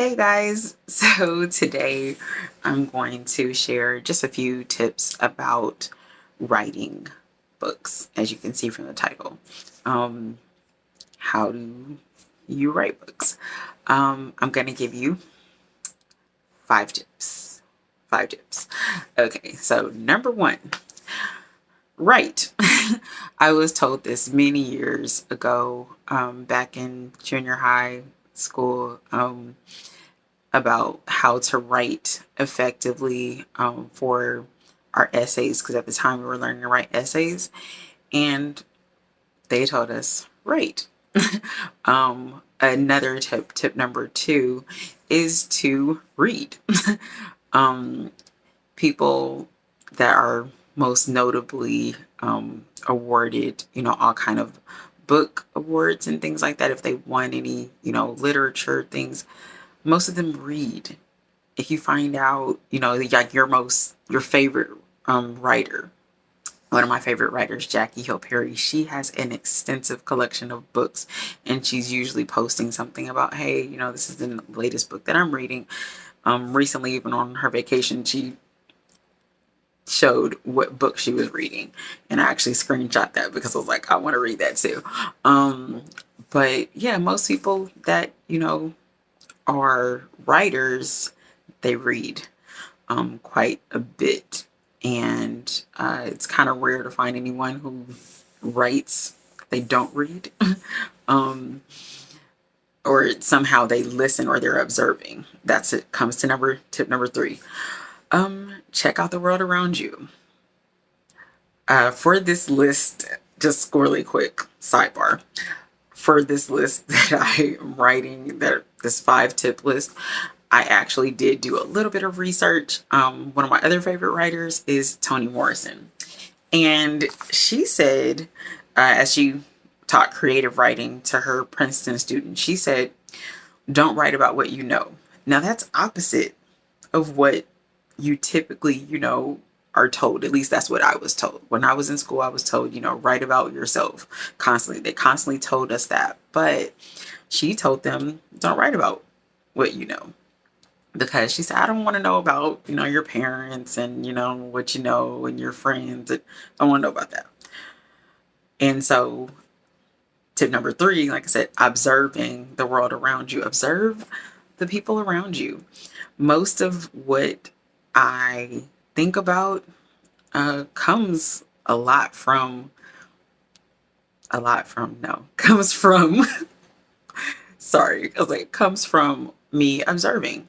Hey guys, so today I'm going to share just a few tips about writing books, as you can see from the title. Um, how do you write books? I'm going to give you 5 tips. 5 tips. Okay, so number one, write. I was told this many years ago, back in junior high school. About how to write effectively for our essays, because at the time we were learning to write essays, and they told us write. Another tip number two, is to read. um, People that are most notably awarded, all kind of book awards and things like that, if they won any, literature things, most of them read. If you find out, like your favorite writer, one of my favorite writers, Jackie Hill Perry, she has an extensive collection of books, and she's usually posting something about, hey, this is the latest book that I'm reading. Recently, even on her vacation, she showed what book she was reading, and I actually screenshot that because I was like, I want to read that too. But yeah, most people that are writers, they read quite a bit. And it's kind of rare to find anyone who writes, they don't read. um, or somehow they listen or they're observing. That's it. Comes to tip number three. Check out the world around you. For this list, just really quick sidebar. For this list that I am writing, this 5 tip list, I actually did do a little bit of research. One of my other favorite writers is Toni Morrison. And she said, as she taught creative writing to her Princeton students, she said, don't write about what you know. Now that's opposite of what you typically, are told. At least that's what I was told. When I was in school, I was told, write about yourself constantly. They constantly told us that. But she told them, don't write about what you know. Because she said, I don't want to know about, your parents and, what you know and your friends. I don't want to know about that. And so tip number three, like I said, observing the world around you. Observe the people around you. Most of what I think about comes comes from, sorry, I was like, comes from me observing.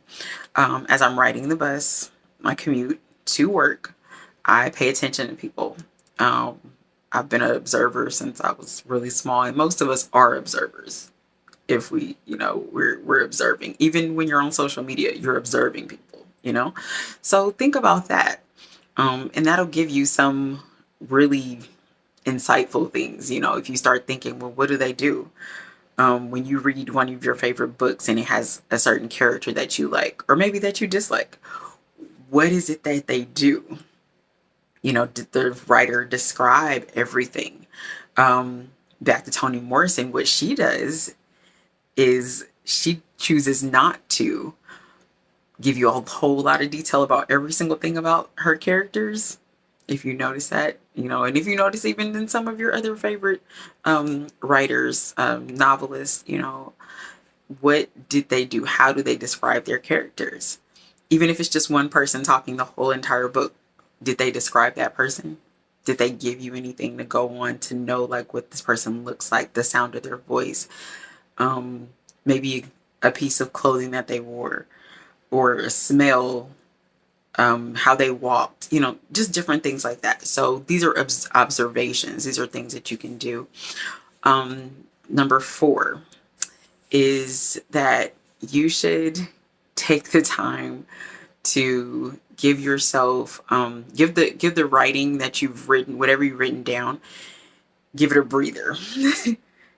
As I'm riding the bus, my commute to work, I pay attention to people. I've been an observer since I was really small, and most of us are observers. If we're observing, even when you're on social media, you're observing people. So think about that, and that'll give you some really insightful things. If you start thinking, well, what do they do? When you read one of your favorite books and it has a certain character that you like, or maybe that you dislike, what is it that they do? Did the writer describe everything? Back to Toni Morrison, what she does is she chooses not to give you a whole lot of detail about every single thing about her characters. If you notice that, and if you notice even in some of your other favorite writers, novelists, what did they do? How do they describe their characters? Even if it's just one person talking the whole entire book, did they describe that person? Did they give you anything to go on to know like what this person looks like, the sound of their voice, maybe a piece of clothing that they wore, or a smell, how they walked, just different things like that. So these are observations. These are things that you can do. Number 4 is that you should take the time to give yourself, give the writing that you've written, whatever you've written down, give it a breather.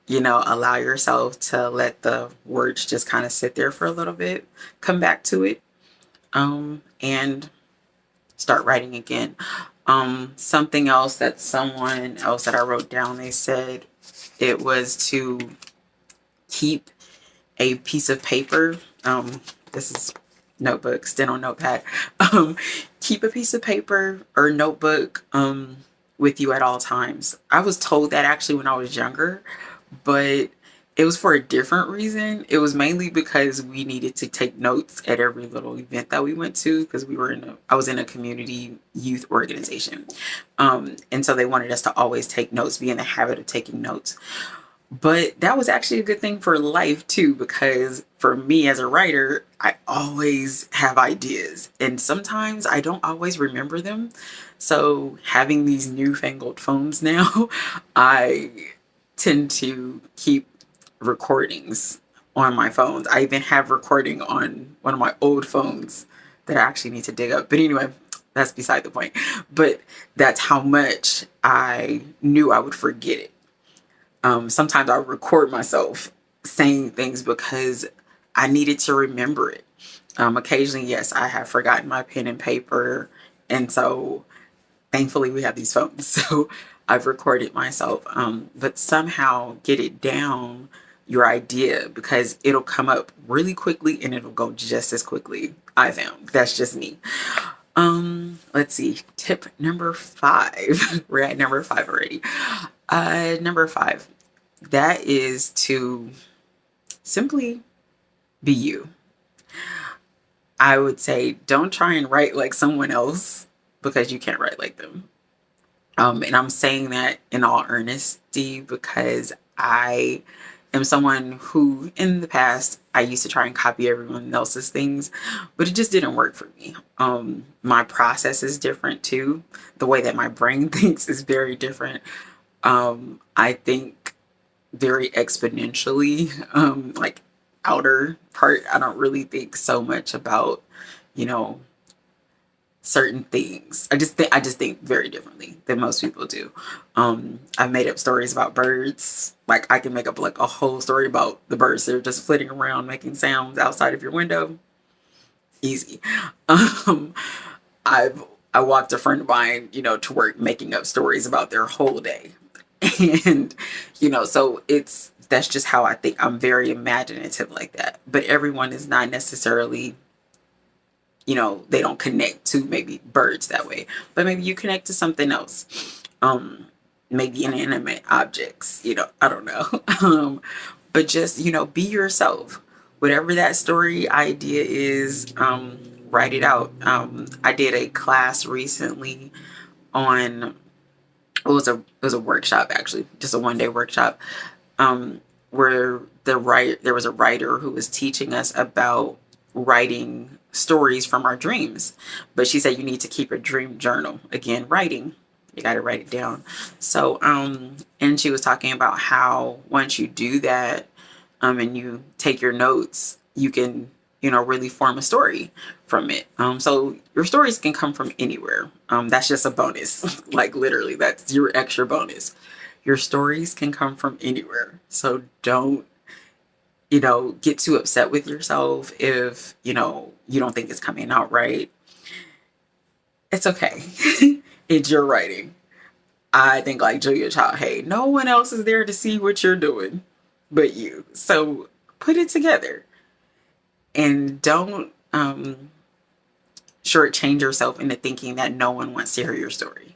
Allow yourself to let the words just kind of sit there for a little bit, come back to it, and start writing again. Something else that someone else that I wrote down, they said it was to keep a piece of paper, this is notebook, stand on notepad. Um, Keep a piece of paper or notebook with you at all times. I was told that actually when I was younger, but it was for a different reason. It was mainly because we needed to take notes at every little event that we went to, because I was in a community youth organization. And so they wanted us to always take notes, be in the habit of taking notes. But that was actually a good thing for life too, because for me as a writer, I always have ideas and sometimes I don't always remember them. So having these newfangled phones now, I tend to keep recordings on my phones. I even have recording on one of my old phones that I actually need to dig up. But anyway, that's beside the point. But that's how much I knew I would forget it. Sometimes I record myself saying things because I needed to remember it. Occasionally, yes, I have forgotten my pen and paper. And so thankfully we have these phones. So I've recorded myself, but somehow get it down your idea, because it'll come up really quickly and it'll go just as quickly. I found that's just me. Let's see. Tip number 5. We're at number 5 already. Number 5. That is to simply be you. I would say don't try and write like someone else, because you can't write like them. And I'm saying that in all earnesty because I am someone who, in the past, I used to try and copy everyone else's things, but it just didn't work for me. My process is different too. The way that my brain thinks is very different. I think very exponentially, like outer part. I don't really think so much about, you know, certain things. I just think very differently than most people do. I've made up stories about birds. Like I can make up like a whole story about the birds that are just flitting around making sounds outside of your window. Easy. Um, I've I walked a friend of mine, to work making up stories about their whole day. And so that's just how I think. I'm very imaginative like that. But everyone is not necessarily, they don't connect to maybe birds that way, but maybe you connect to something else. Maybe inanimate objects, I don't know. But just, be yourself. Whatever that story idea is, write it out. I did a class recently on, it was a workshop, actually, just a 1-day workshop, where there was a writer who was teaching us about writing stories from our dreams. But she said you need to keep a dream journal. Again, writing. You got to write it down. So, and she was talking about how once you do that, and you take your notes, you can, really form a story from it. So your stories can come from anywhere. That's just a bonus. Like literally, that's your extra bonus. Your stories can come from anywhere. So don't, get too upset with yourself if, you don't think it's coming out right. It's okay. It's your writing. I think like Julia Child, hey, no one else is there to see what you're doing but you. So put it together and don't shortchange yourself into thinking that no one wants to hear your story.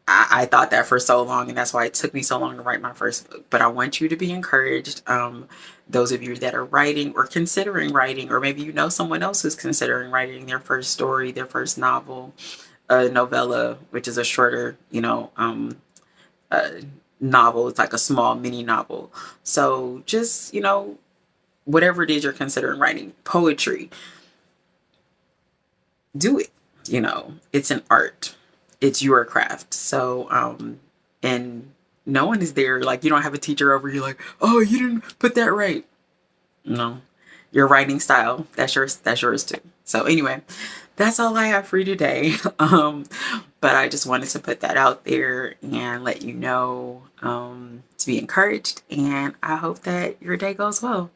I thought that for so long, and that's why it took me so long to write my first book. But I want you to be encouraged. Those of you that are writing or considering writing, or maybe someone else who's considering writing their first story, their first novel, a novella, which is a shorter, novel. It's like a small mini novel. So just, whatever it is you're considering writing, poetry, do it. It's an art. It's your craft. So, and no one is there. Like, you don't have a teacher over you like, oh, you didn't put that right. No, your writing style, that's yours too. So anyway, that's all I have for you today. But I just wanted to put that out there and let you know, to be encouraged. And I hope that your day goes well.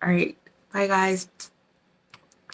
All right. Bye, guys.